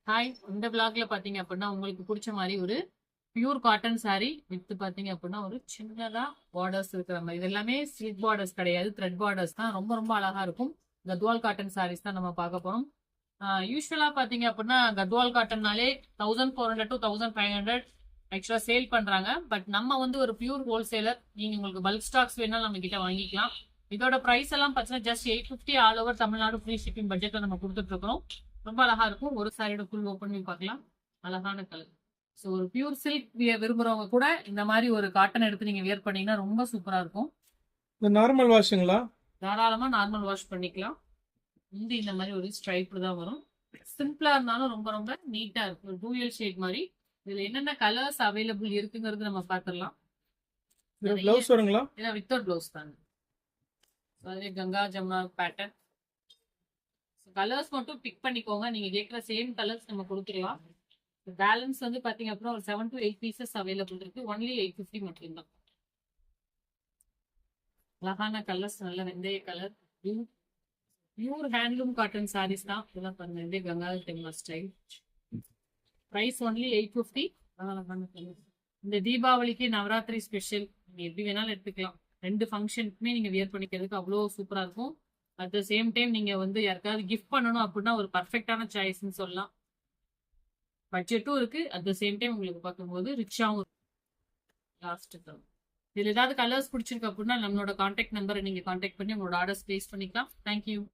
Hi, இந்த vlogல பாத்தீங்க அப்படின்னா உங்களுக்கு பிடிச்ச மாதிரி ஒரு பியூர் காட்டன் saree வித் பாத்தீங்க அப்படின்னா ஒரு சின்னதா பார்டர்ஸ் இருக்கிற மாதிரி. இது எல்லாமே சில்க் பார்டர்ஸ் கிடையாது, த்ரெட் பார்டர்ஸ் தான். ரொம்ப ரொம்ப அழகா இருக்கும். கத்வால் காட்டன் sarees தான் நம்ம பார்க்க போறோம். யூஸ்வலா பாத்தீங்க அப்படின்னா கத்வால் காட்டன்னாலே 1400 to 1500 ஆக்சுவலா சேல் பண்றாங்க. பட் நம்ம வந்து ஒரு பியூர் ஹோல்சேலர். நீங்க உங்களுக்கு பல்க் ஸ்டாக்ஸ் வேணாலும் நம்ம கிட்ட வாங்கிக்கலாம். இதோட பிரைஸ் எல்லாம் பார்த்தீங்கன்னா just 850 all over Tamil Nadu free shipping பட்ஜெட்ல நம்ம கொடுத்துட்டு இருக்கோம். ரொம்ப அழகா இருக்கும். ஒரு சாரியோட ஃபுல் ஓப்பன் பண்ணி பார்க்கலாம். அழகான கலர். ஸோ ஒரு பியூர் சில்க் விரும்புறவங்க கூட இந்த மாதிரி ஒரு காட்டன் எடுத்து நீங்க வியர் பண்ணீங்கன்னா ரொம்ப சூப்பரா இருக்கும். இந்த நார்மல் வாஷுங்களா? தாராளமா நார்மல் வாஷ் பண்ணிக்கலாம். இந்த மாதிரி ஒரு ஸ்ட்ரைப் தான் வரும். சிம்பிளா இருந்தாலும் ரொம்ப ரொம்ப நீட்டா இருக்கும். ஒரு டூயல் ஷேட் மாதிரி. இதுல என்னென்ன கலர்ஸ் அவைலபிள் இருக்குங்கிறது நம்ம பார்த்துடலாம். பிளவுஸ் வருங்களா? ஏன்னா வித்தவுட் பிளவுஸ் தாங்க. அதே கங்கா ஜமுனா பேட்டர்ன். கலர்ஸ் மட்டும் பிக் பண்ணிக்கோங்க. நீங்க கேட்குற சேம் கலர்ஸ் நம்ம கொடுத்துடலாம். பேலன்ஸ் வந்து பாத்தீங்க அப்படின்னா ஒரு 7 to 8 பீசஸ் அவைலபிள் இருக்கு. ஒன்லி 850 மட்டும்தான். அழகான கலர்ஸ், நல்ல வெந்தய colour, pure handloom cotton saris தான். இதெல்லாம் பாருங்க, வெந்தய Ganga Jamuna style. Price only 850. அழகான கலர். இந்த தீபாவளிக்கு நவராத்திரி ஸ்பெஷல் நீங்க எப்படி வேணாலும் எடுத்துக்கலாம். ரெண்டு ஃபங்க்ஷனுக்குமே நீங்க வியர் பண்ணிக்கிறதுக்கு அவ்வளோ சூப்பரா இருக்கும். அட் த சேம் டைம் நீங்க வந்து யாருக்காவது கிஃப்ட் பண்ணணும் அப்படின்னா ஒரு பர்ஃபெக்டான சாய்ஸ்ன்னு சொல்லலாம். பட்ஜெட்டும் இருக்கு. அட் த சேம் டைம் உங்களுக்கு பார்க்கும்போது ரிச்சாகவும் லாஸ்ட் தான். இதுல ஏதாவது கலர்ஸ் பிடிச்சிருக்கு அப்படின்னா நம்மளோட கான்டாக்ட் நம்பரை நீங்க கான்டாக்ட் பண்ணி உங்களோட ஆர்டர்ஸ் பிளேஸ் பண்ணிக்கலாம். தேங்க்யூ.